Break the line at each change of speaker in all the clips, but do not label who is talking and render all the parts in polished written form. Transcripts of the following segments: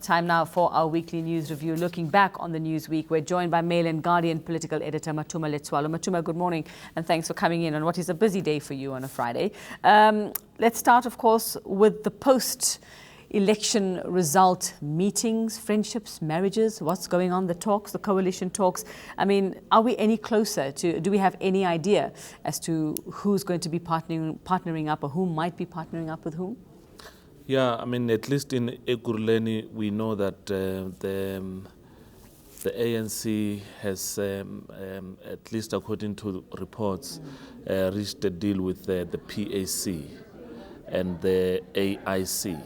Time now for our weekly news review. Looking back on the news week, we're joined by Mail and Guardian political editor Matuma Letsoalo. Matuma, good morning, and thanks for coming in on what is a busy day for you on a Friday. Let's start, of course, with the post-election result meetings, friendships, marriages. What's going on? The talks, the coalition talks. I mean, are we any closer to? Do we have any idea as to who's going to be partnering up, or who might be partnering up with whom?
Yeah, I mean, at least in Ekurhuleni, we know that the ANC has, at least according to reports, reached a deal with the PAC and the AIC.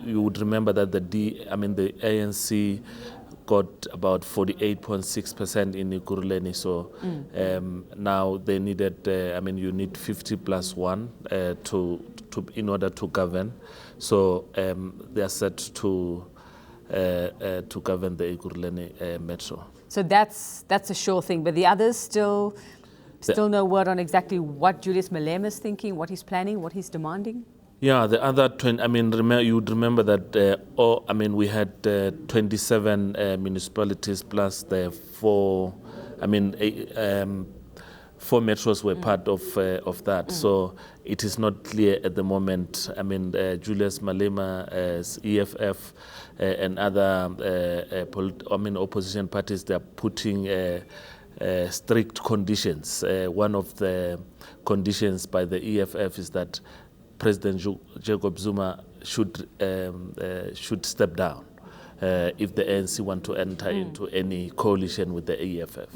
You would remember that the ANC got about 48.6% in Ekurhuleni. So now they needed, you need 50 plus 1 in order to govern. So they are set to govern the Ekurhuleni Metro.
So that's a sure thing. But the others still no word on exactly what Julius Malema is thinking, what he's planning, what he's demanding? Yeah,
the other 20, you would remember that we had 27 municipalities plus the 4 metros were part of that. So it is not clear at the moment. Julius Malema's EFF and other opposition parties, they are putting strict conditions. One of the conditions by the EFF is that President Jacob Zuma should step down if the ANC want to enter into any coalition with the EFF.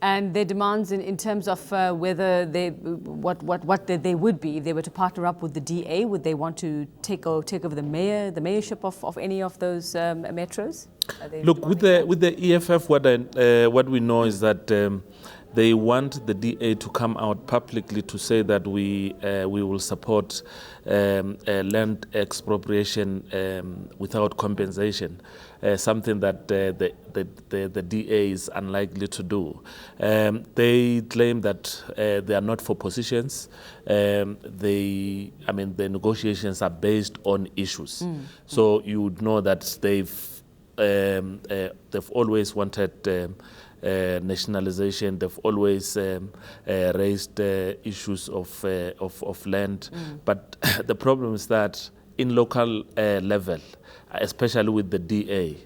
And their demands in terms of whether what they would be if they were to partner up with the DA, would they want to take over the mayorship of any of those metros?
Look, with the EFF, what we know is that they want the DA to come out publicly to say that we will support land expropriation without compensation, something that the DA is unlikely to do. They claim that they are not for positions. The negotiations are based on issues. So you would know that they've always wanted nationalisation. They've always raised issues of land. But the problem is that in local level, especially with the DA,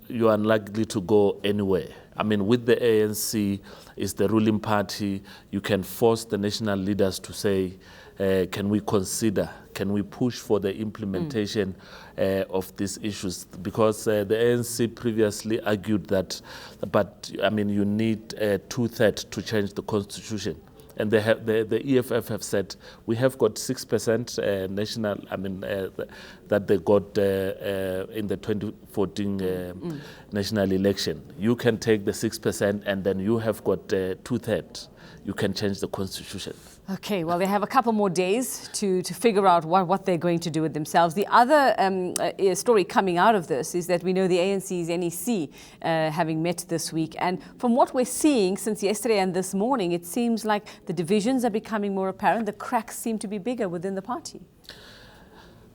you are unlikely to go anywhere. With the ANC, is the ruling party. You can force the national leaders to say, can we push for the implementation of these issues? Because the ANC previously argued that, you need 2/3 to change the constitution. And the EFF have said, we have got 6% national, that they got in the 2014 national election. You can take the 6% and then you have got 2/3. You can change the constitution.
Okay, well, they have a couple more days to figure out what they're going to do with themselves. The other story coming out of this is that we know the ANC's NEC having met this week. And from what we're seeing since yesterday and this morning, it seems like the divisions are becoming more apparent. The cracks seem to be bigger within the party.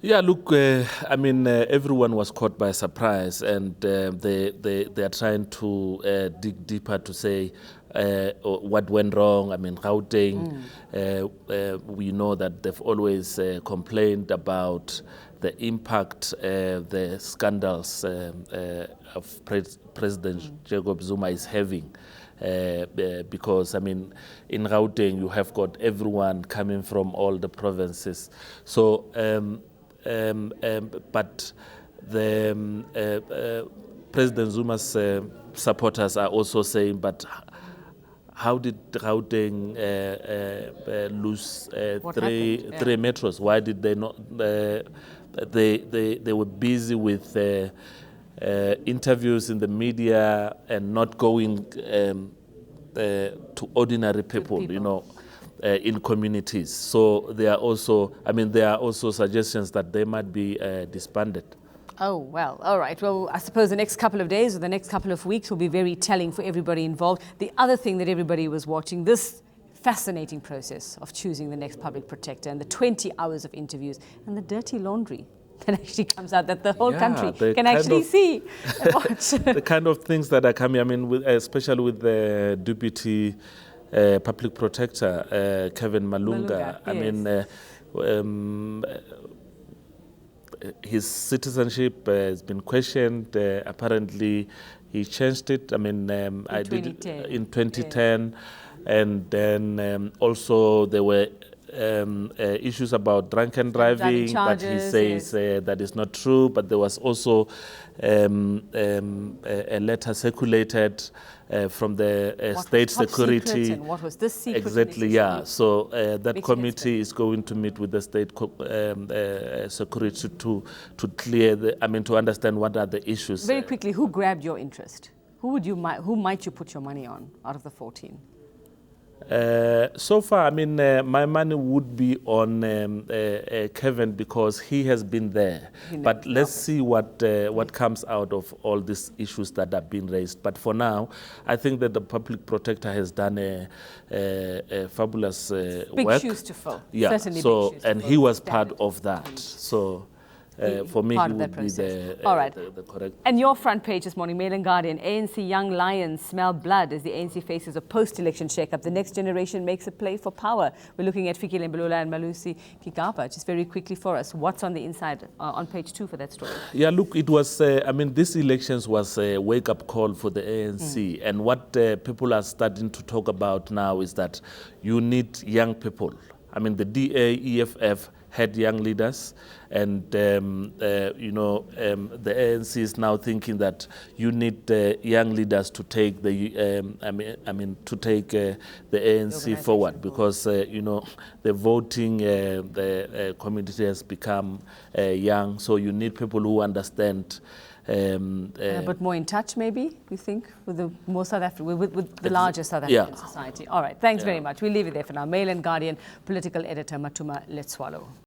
Yeah, look, everyone was caught by surprise, and they are trying to dig deeper to say what went wrong. Gauteng, we know that they've always complained about the impact the scandals of President Jacob Zuma is having. Because, in Gauteng, you have got everyone coming from all the provinces. So, but the President Zuma's supporters are also saying, but how did Gauteng lose three metros? Why did they not? They were busy with interviews in the media and not going to ordinary people, in communities. So there are also, suggestions that they might be disbanded.
Oh, well, all right. Well, I suppose the next couple of days or the next couple of weeks will be very telling for everybody involved. The other thing that everybody was watching, this fascinating process of choosing the next public protector and the 20 hours of interviews and the dirty laundry that actually comes out that the whole country can actually see and watch.
The kind of things that are coming, I mean, especially with the deputy public protector, Kevin Malunga. I mean, his citizenship has been questioned. Apparently, he changed it. I mean, I did it in 2010. And then also there were issues about drunken driving, but he says that is not true. But there was also a letter circulated from the state security.
And what was this secret?
Exactly, yeah. So that committee is going to meet with the state security to clear to understand what are the issues.
Very quickly, who grabbed your interest? Who might you put your money on out of the 14?
So far, I mean, my money would be on Kevin because he has been there. But let's see what comes out of all these issues that have been raised. But for now, I think that the public protector has done a fabulous
big
work.
Shoes to fill.
Yeah.
Certainly
so,
big shoes to
and
fill.
he was part of that. So. For me, he would be the correct.
And your front page this morning, Mail and Guardian, ANC young lions smell blood as the ANC faces a post-election shake-up. The next generation makes a play for power. We're looking at Fikile Mbalula and Malusi Kigaba. Just very quickly for us, what's on the inside on page 2 for that story?
Yeah, look, it was, this elections was a wake-up call for the ANC. And what people are starting to talk about now is that you need young people. I mean, the DA, EFF, had young leaders, and the ANC is now thinking that you need young leaders to take the the ANC forward, because the voting the community has become young, so you need people who understand.
A bit more in touch, maybe, you think, with the more South African, with the larger South African society. All right, thanks very much. We'll leave it there for now. Mail and Guardian political editor Matuma Letsoalo.